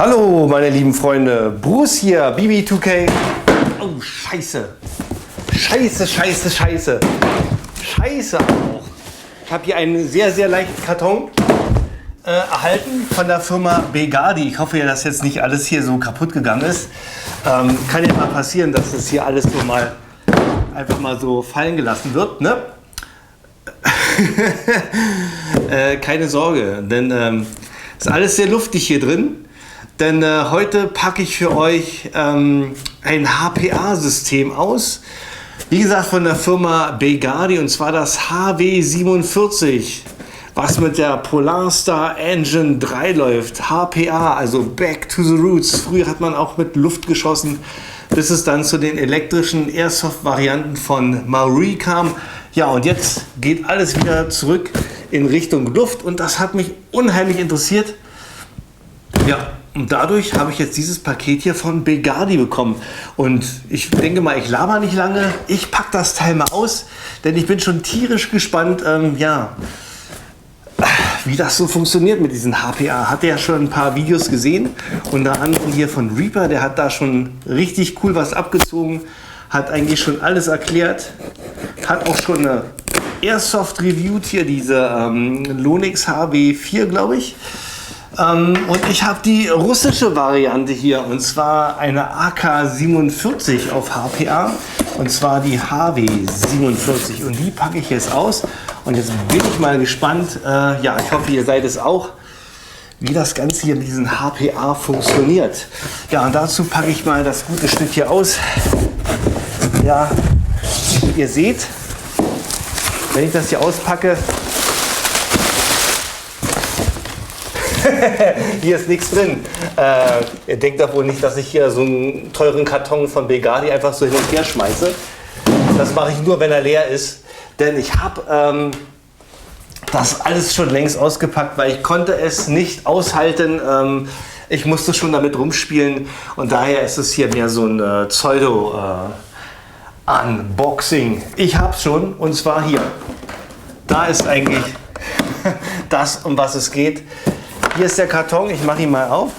Hallo meine lieben Freunde, Bruce hier, BB2K. Oh Scheiße, Scheiße auch. Ich habe hier einen sehr, sehr leichten Karton erhalten von der Firma Begadi. Ich hoffe ja, dass jetzt nicht alles hier so kaputt gegangen ist. Kann ja mal passieren, dass das hier alles so mal einfach mal so fallen gelassen wird, ne? Keine Sorge, denn ist alles sehr luftig hier drin. Denn heute packe ich für euch ein HPA-System aus. Wie gesagt, von der Firma Begadi, und zwar das HW47, was mit der Polarstar Engine 3 läuft. HPA, also Back to the Roots. Früher hat man auch mit Luft geschossen, bis es dann zu den elektrischen Airsoft-Varianten von Maori kam. Ja, und jetzt geht alles wieder zurück in Richtung Luft, und das hat mich unheimlich interessiert. Ja, und dadurch habe ich jetzt dieses Paket hier von Begadi bekommen. Und ich denke mal, ich laber nicht lange. Ich packe das Teil mal aus, denn ich bin schon tierisch gespannt, ja, wie das so funktioniert mit diesen HPA. Hatte ja schon ein paar Videos gesehen. Unter anderem hier von Reaper, der hat da schon richtig cool was abgezogen. Hat eigentlich schon alles erklärt. Hat auch schon eine Airsoft reviewed, hier diese Lonix HW4, glaube ich. Und ich habe die russische Variante hier, und zwar eine AK-47 auf HPA, und zwar die HW47, und die packe ich jetzt aus, und jetzt bin ich mal gespannt, ja, ich hoffe, ihr seid es auch, wie das Ganze hier mit diesen HPA funktioniert. Ja, und dazu packe ich mal das gute Stück hier aus. Ja, ihr seht, wenn ich das hier auspacke, hier ist nichts drin. Ihr denkt doch wohl nicht, dass ich hier so einen teuren Karton von Begadi einfach so hin und her schmeiße. Das mache ich nur, wenn er leer ist. Denn ich habe das alles schon längst ausgepackt, weil ich konnte es nicht aushalten. Ich musste schon damit rumspielen, und daher ist es hier mehr so ein Pseudo-Unboxing. Ich habe es schon, und zwar hier. Da ist eigentlich das, um was es geht. Hier ist der Karton, ich mache ihn mal auf.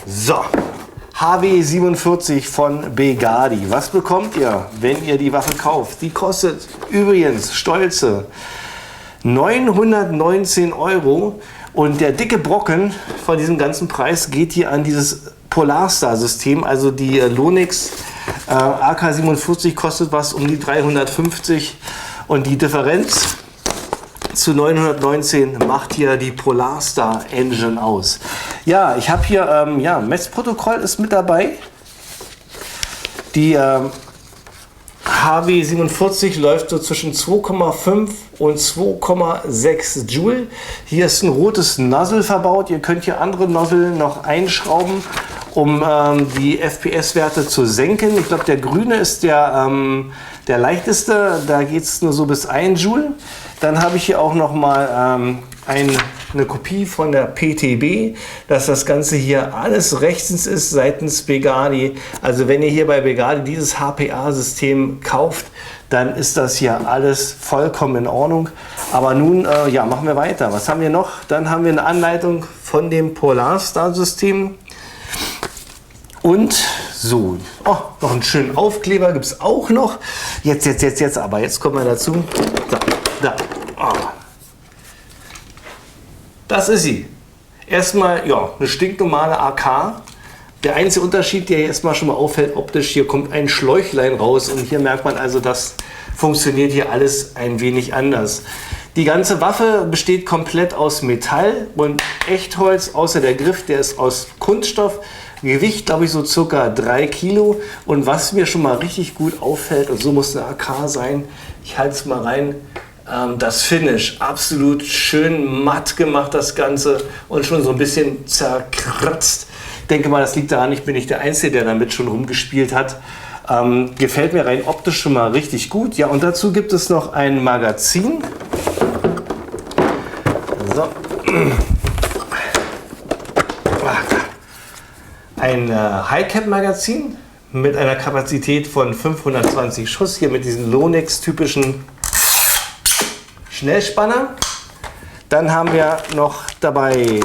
So, HW47 von Begadi. Was bekommt ihr, wenn ihr die Waffe kauft? Die kostet übrigens stolze 919 €. Und der dicke Brocken von diesem ganzen Preis geht hier an dieses Polarstar-System. Also die Lonix AK-47 kostet was um die 350. Und die Differenz zu 919 macht hier die Polarstar Engine aus. Ja, ich habe hier, ja, Messprotokoll ist mit dabei. Die HW47 läuft so zwischen 2,5 und 2,6 Joule. Hier ist ein rotes Nozzle verbaut. Ihr könnt hier andere Nozzle noch einschrauben, um die FPS-Werte zu senken. Ich glaube, der grüne ist der leichteste. Da geht es nur so bis 1 Joule. Dann habe ich hier auch noch mal eine Kopie von der PTB, dass das Ganze hier alles rechtens ist seitens Begadi. Also wenn ihr hier bei Begadi dieses HPA-System kauft, dann ist das hier alles vollkommen in Ordnung. Aber nun, ja, machen wir weiter. Was haben wir noch? Dann haben wir eine Anleitung von dem Polarstar-System. Und so, oh, noch einen schönen Aufkleber gibt es auch noch. Jetzt, aber jetzt kommen wir dazu. Da. Oh. Das ist sie. Erstmal, ja, eine stinknormale AK. Der einzige Unterschied, der hier erstmal schon mal auffällt optisch, hier kommt ein Schläuchlein raus, und hier merkt man also, das funktioniert hier alles ein wenig anders. Die ganze Waffe besteht komplett aus Metall und Echtholz, außer der Griff, der ist aus Kunststoff. Gewicht, glaube ich, so circa 3 Kilo. Und was mir schon mal richtig gut auffällt, und so muss eine AK sein, ich halte es mal rein, das Finish, absolut schön matt gemacht, das Ganze, und schon so ein bisschen zerkratzt. Ich denke mal, das liegt daran, ich bin nicht der Einzige, der damit schon rumgespielt hat. Gefällt mir rein optisch schon mal richtig gut. Ja, und dazu gibt es noch ein Magazin. So. Ein High-Cap-Magazin mit einer Kapazität von 520 Schuss, hier mit diesen Lonix-typischen Schnellspanner. Dann haben wir noch dabei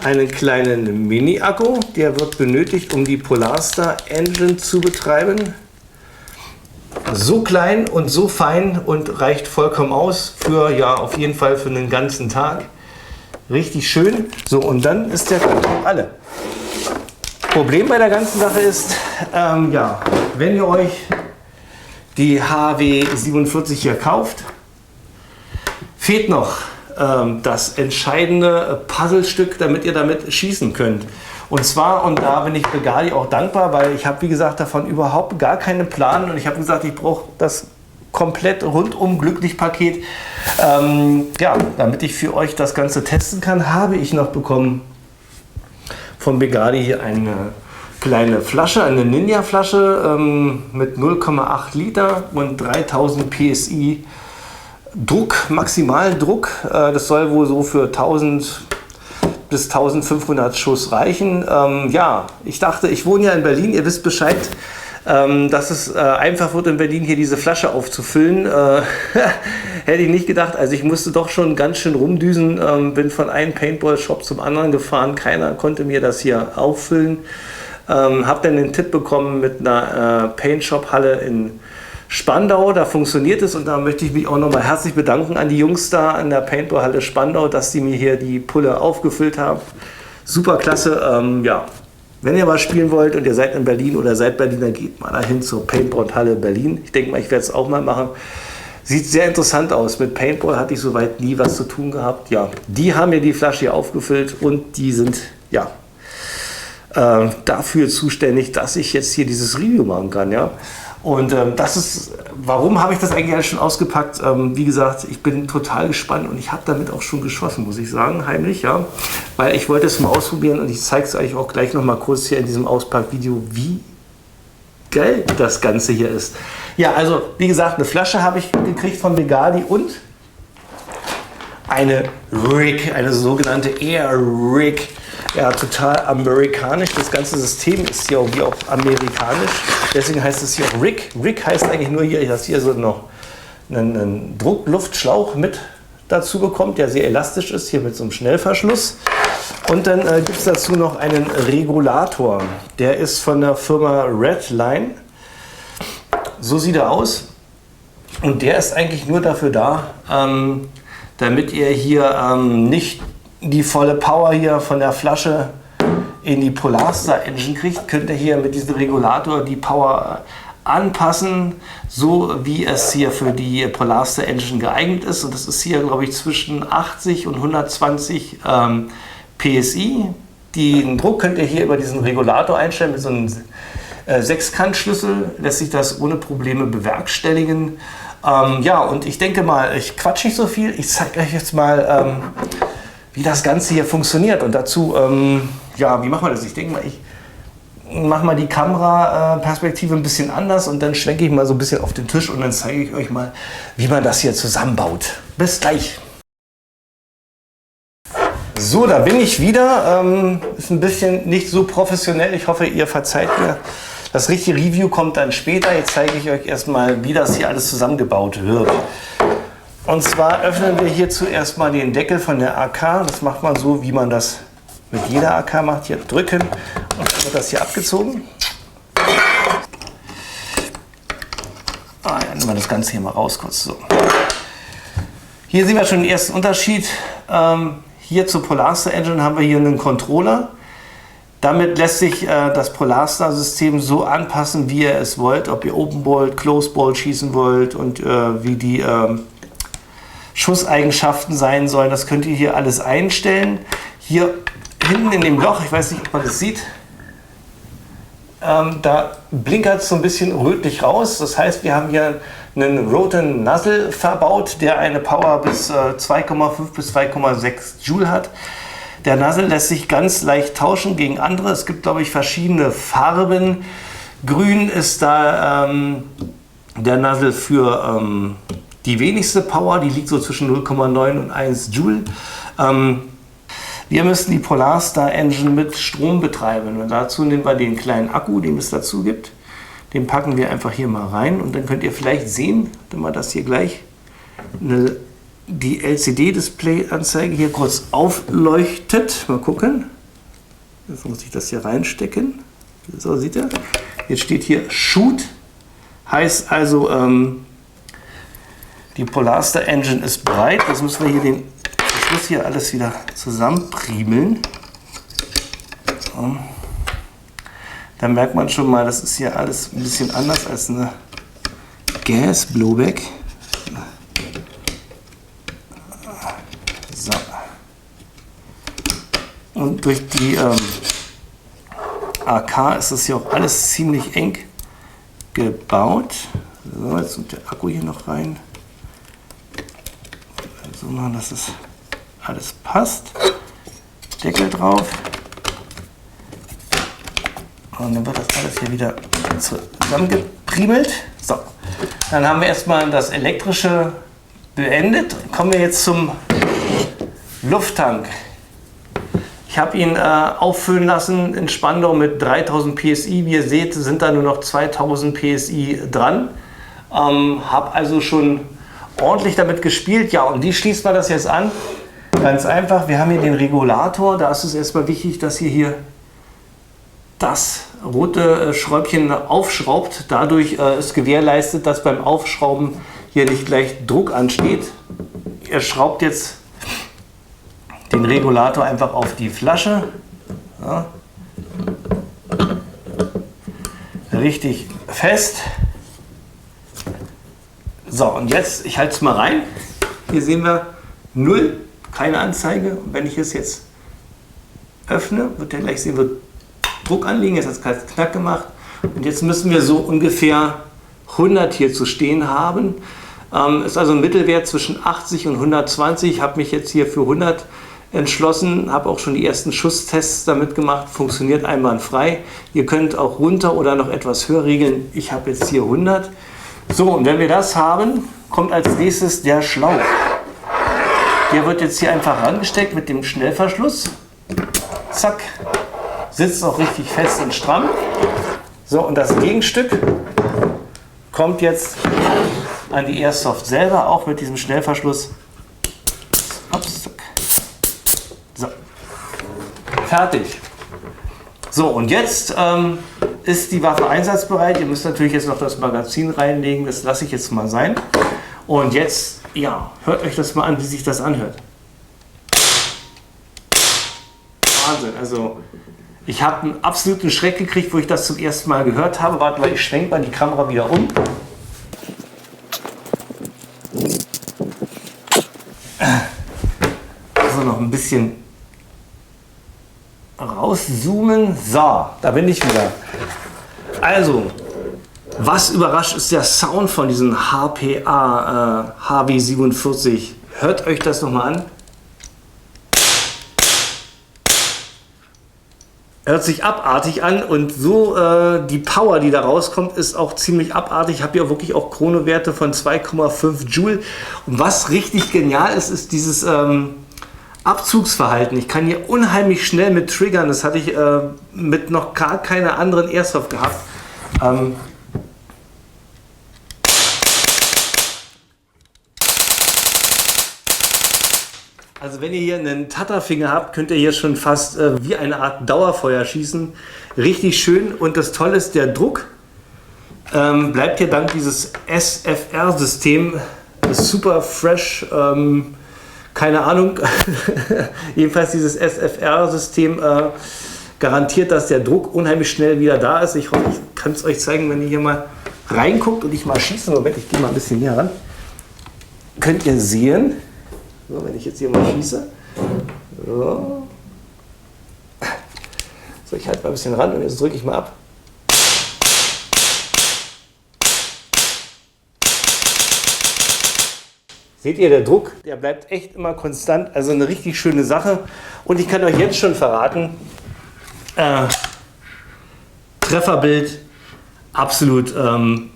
einen kleinen Mini-Akku, der wird benötigt, um die Polarstar Engine zu betreiben. So klein und so fein und reicht vollkommen aus für, ja, auf jeden Fall für einen ganzen Tag. Richtig schön. So, und dann ist der Karton alle. Problem bei der ganzen Sache ist, ja, wenn ihr euch die HW47 hier kauft, fehlt noch das entscheidende Puzzlestück, damit ihr damit schießen könnt. Und zwar, und da bin ich Begadi auch dankbar, weil ich habe, wie gesagt, davon überhaupt gar keinen Plan. Und ich habe gesagt, ich brauche das komplett rundum glücklich Paket. Ja, damit ich für euch das Ganze testen kann, habe ich noch bekommen von Begadi hier eine kleine Flasche, eine Ninja-Flasche mit 0,8 Liter und 3000 PSI Druck, Maximaldruck. Das soll wohl so für 1000 bis 1500 Schuss reichen. Ja, ich dachte, ich wohne ja in Berlin, ihr wisst Bescheid, dass es einfach wird in Berlin hier diese Flasche aufzufüllen. Hätte ich nicht gedacht. Also ich musste doch schon ganz schön rumdüsen, bin von einem Paintball-Shop zum anderen gefahren. Keiner konnte mir das hier auffüllen. Habe dann den Tipp bekommen mit einer Paint-Shop-Halle in Spandau, da funktioniert es, und da möchte ich mich auch nochmal herzlich bedanken an die Jungs da an der Paintball-Halle Spandau, dass die mir hier die Pulle aufgefüllt haben. Super klasse. Ja, wenn ihr mal spielen wollt und ihr seid in Berlin oder seid Berliner, geht mal dahin zur Paintball-Halle Berlin. Ich denke mal, ich werde es auch mal machen. Sieht sehr interessant aus. Mit Paintball hatte ich soweit nie was zu tun gehabt. Ja, die haben mir die Flasche hier aufgefüllt und die sind, ja, dafür zuständig, dass ich jetzt hier dieses Review machen kann, ja. Und das ist, warum habe ich das eigentlich alles schon ausgepackt? Wie gesagt, ich bin total gespannt und ich habe damit auch schon geschossen, muss ich sagen, heimlich, ja. Weil ich wollte es mal ausprobieren und ich zeige es euch auch gleich noch mal kurz hier in diesem Auspackvideo, wie geil das Ganze hier ist. Ja, also wie gesagt, eine Flasche habe ich gekriegt von Begadi und eine Rig, eine sogenannte Air Rig. Ja, total amerikanisch. Das ganze System ist hier auch amerikanisch. Deswegen heißt es hier auch Rig. Rig heißt eigentlich nur hier, dass hier so noch einen Druckluftschlauch mit dazu bekommt, der sehr elastisch ist, hier mit so einem Schnellverschluss. Und dann gibt es dazu noch einen Regulator. Der ist von der Firma Redline. So sieht er aus. Und der ist eigentlich nur dafür da, damit ihr hier nicht die volle Power hier von der Flasche in die Polarstar Engine kriegt, könnt ihr hier mit diesem Regulator die Power anpassen, so wie es hier für die Polarstar Engine geeignet ist. Und das ist hier, glaube ich, zwischen 80 und 120 PSI. Den Druck könnt ihr hier über diesen Regulator einstellen mit so einem Sechskantschlüssel, lässt sich das ohne Probleme bewerkstelligen. Ja, und ich denke mal, ich quatsche nicht so viel, ich zeige euch jetzt mal, wie das Ganze hier funktioniert. Und dazu, ja, wie machen wir das? Ich denke mal, ich mache mal die Kameraperspektive ein bisschen anders und dann schwenke ich mal so ein bisschen auf den Tisch und dann zeige ich euch mal, wie man das hier zusammenbaut. Bis gleich! So, da bin ich wieder. Ist ein bisschen nicht so professionell. Ich hoffe, ihr verzeiht mir. Das richtige Review kommt dann später. Jetzt zeige ich euch erstmal, wie das hier alles zusammengebaut wird. Und zwar öffnen wir hier zuerst mal den Deckel von der AK. Das macht man so, wie man das mit jeder AK macht. Hier drücken und dann wird das hier abgezogen. Dann nehmen wir das Ganze hier mal raus kurz so. Hier sehen wir schon den ersten Unterschied. Hier zur Polarstar Engine haben wir hier einen Controller. Damit lässt sich das Polarstar-System so anpassen, wie ihr es wollt. Ob ihr Open Bolt, Close Bolt schießen wollt und wie die Schusseigenschaften sein sollen. Das könnt ihr hier alles einstellen. Hier hinten in dem Loch, ich weiß nicht, ob man das sieht, da blinkert es so ein bisschen rötlich raus. Das heißt, wir haben hier einen Roten Nozzle verbaut, der eine Power bis 2,5 bis 2,6 Joule hat. Der Nozzle lässt sich ganz leicht tauschen gegen andere. Es gibt, glaube ich, verschiedene Farben. Grün ist da der Nozzle für die wenigste Power, die liegt so zwischen 0,9 und 1 Joule. Wir müssen die Polarstar Engine mit Strom betreiben und dazu nehmen wir den kleinen Akku, den es dazu gibt. Den packen wir einfach hier mal rein und dann könnt ihr vielleicht sehen, wenn wir das hier gleich, eine die LCD-Display-Anzeige hier kurz aufleuchtet. Mal gucken. Jetzt muss ich das hier reinstecken. So, seht ihr? Jetzt steht hier Shoot. Heißt also, die Polarster Engine ist bereit. Jetzt müssen wir hier ich muss hier alles wieder zusammenpriemeln. So. Da merkt man schon mal, das ist hier alles ein bisschen anders als eine Gas Blowback. So. Und durch die AK ist das hier auch alles ziemlich eng gebaut. So, jetzt kommt der Akku hier noch rein. So machen, dass das alles passt. Deckel drauf. Und dann wird das alles hier wieder zusammengepriemelt. So, dann haben wir erstmal das Elektrische beendet. Kommen wir jetzt zum Lufttank. Ich habe ihn auffüllen lassen in Spandau mit 3000 PSI. Wie ihr seht, sind da nur noch 2000 PSI dran. Habe also schon ordentlich damit gespielt. Ja, und wie schließt man das jetzt an? Ganz einfach, wir haben hier den Regulator. Da ist es erstmal wichtig, dass ihr hier das rote Schräubchen aufschraubt. Dadurch ist gewährleistet, dass beim Aufschrauben hier nicht gleich Druck ansteht. Ihr schraubt jetzt den Regulator einfach auf die Flasche. Ja. Richtig fest. So, und jetzt, ich halte es mal rein. Hier sehen wir 0, keine Anzeige. Und wenn ich es jetzt öffne, wird ihr gleich sehen, wird Druck anliegen. Jetzt hat es Knack gemacht. Und jetzt müssen wir so ungefähr 100 hier zu stehen haben. Ist also ein Mittelwert zwischen 80 und 120. Ich habe mich jetzt hier für 100 entschlossen, habe auch schon die ersten Schusstests damit gemacht. Funktioniert einwandfrei. Ihr könnt auch runter oder noch etwas höher regeln. Ich habe jetzt hier 100. So, und wenn wir das haben, kommt als nächstes der Schlauch. Der wird jetzt hier einfach rangesteckt mit dem Schnellverschluss. Zack. Sitzt auch richtig fest und stramm. So, und das Gegenstück kommt jetzt an die Airsoft selber, auch mit diesem Schnellverschluss. Ups, zack. So. Fertig. So, und jetzt ist die Waffe einsatzbereit. Ihr müsst natürlich jetzt noch das Magazin reinlegen. Das lasse ich jetzt mal sein. Und jetzt, ja, hört euch das mal an, wie sich das anhört. Wahnsinn. Also, ich habe einen absoluten Schreck gekriegt, wo ich das zum ersten Mal gehört habe. Warte mal, ich schwenke mal die Kamera wieder um. Also noch ein bisschen rauszoomen. So, da bin ich wieder. Also, was überrascht ist der Sound von diesem HPA HW47. Hört euch das nochmal an. Hört sich abartig an und so die Power, die da rauskommt, ist auch ziemlich abartig. Ich habe hier wirklich auch Chronowerte von 2,5 Joule. Und was richtig genial ist, ist dieses Abzugsverhalten. Ich kann hier unheimlich schnell mit triggern. Das hatte ich mit noch gar keiner anderen Airsoft gehabt. Also wenn ihr hier einen Tatterfinger habt, könnt ihr hier schon fast wie eine Art Dauerfeuer schießen. Richtig schön. Und das Tolle ist, der Druck bleibt hier dank dieses SFR-System. Super fresh. Keine Ahnung. Jedenfalls dieses SFR-System garantiert, dass der Druck unheimlich schnell wieder da ist. Ich hoffe, ich kann es euch zeigen, wenn ihr hier mal reinguckt und ich mal schieße. Moment, ich gehe mal ein bisschen näher ran. Könnt ihr sehen. So, wenn ich jetzt hier mal schieße. So. So, ich halte mal ein bisschen ran und jetzt drücke ich mal ab. Seht ihr, der Druck, der bleibt echt immer konstant. Also eine richtig schöne Sache. Und ich kann euch jetzt schon verraten, Trefferbild absolut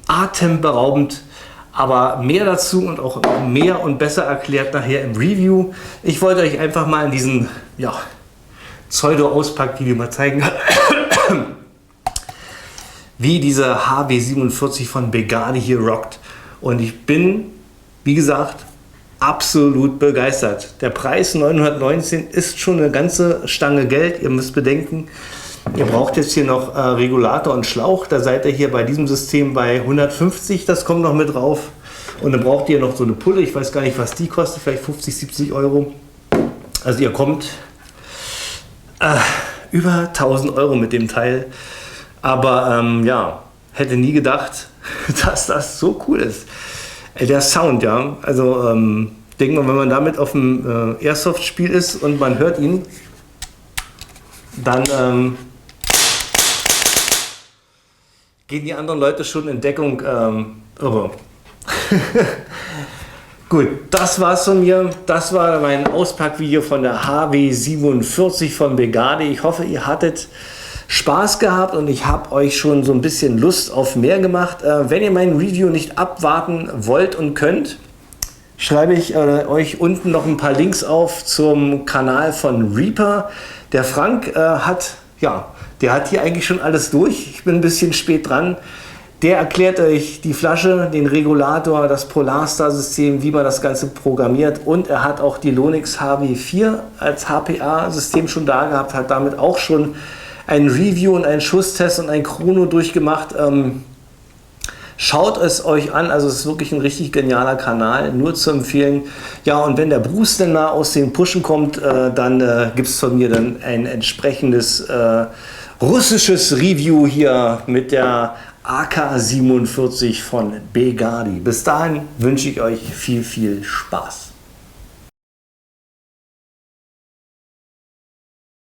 atemberaubend. Aber mehr dazu und auch mehr und besser erklärt nachher im Review. Ich wollte euch einfach mal in diesem Pseudo-Auspack-Video mal zeigen, wie dieser HW47 von Begane hier rockt. Und ich bin, wie gesagt, absolut begeistert. Der Preis 919 ist schon eine ganze Stange Geld. Ihr müsst bedenken, ihr braucht jetzt hier noch Regulator und Schlauch. Da seid ihr hier bei diesem System bei 150, das kommt noch mit drauf. Und dann braucht ihr noch so eine Pulle. Ich weiß gar nicht, was die kostet, vielleicht 50, 70 Euro. Also ihr kommt über 1000 Euro mit dem Teil. Aber ja, hätte nie gedacht, dass das so cool ist. Der Sound, ja. Also denkt man, wenn man damit auf dem Airsoft-Spiel ist und man hört ihn, dann gehen die anderen Leute schon in Deckung irre. Gut, das war's von mir. Das war mein Auspackvideo von der HW47 von Begadi. Ich hoffe, ihr hattet Spaß gehabt und ich habe euch schon so ein bisschen Lust auf mehr gemacht. Wenn ihr mein Review nicht abwarten wollt und könnt, schreibe ich euch unten noch ein paar Links auf zum Kanal von Reaper. Der Frank hat hier eigentlich schon alles durch. Ich bin ein bisschen spät dran. Der erklärt euch die Flasche, den Regulator, das Polarstar-System, wie man das Ganze programmiert, und er hat auch die Lonix HW4 als HPA-System schon da gehabt, hat damit auch schon ein Review und einen Schusstest und ein Chrono durchgemacht. Schaut es euch an, also es ist wirklich ein richtig genialer Kanal, nur zu empfehlen. Ja, und wenn der Bruce denn mal aus den Pushen kommt, dann gibt es von mir dann ein entsprechendes russisches Review hier mit der AK-47 von Begadi. Bis dahin wünsche ich euch viel, viel Spaß.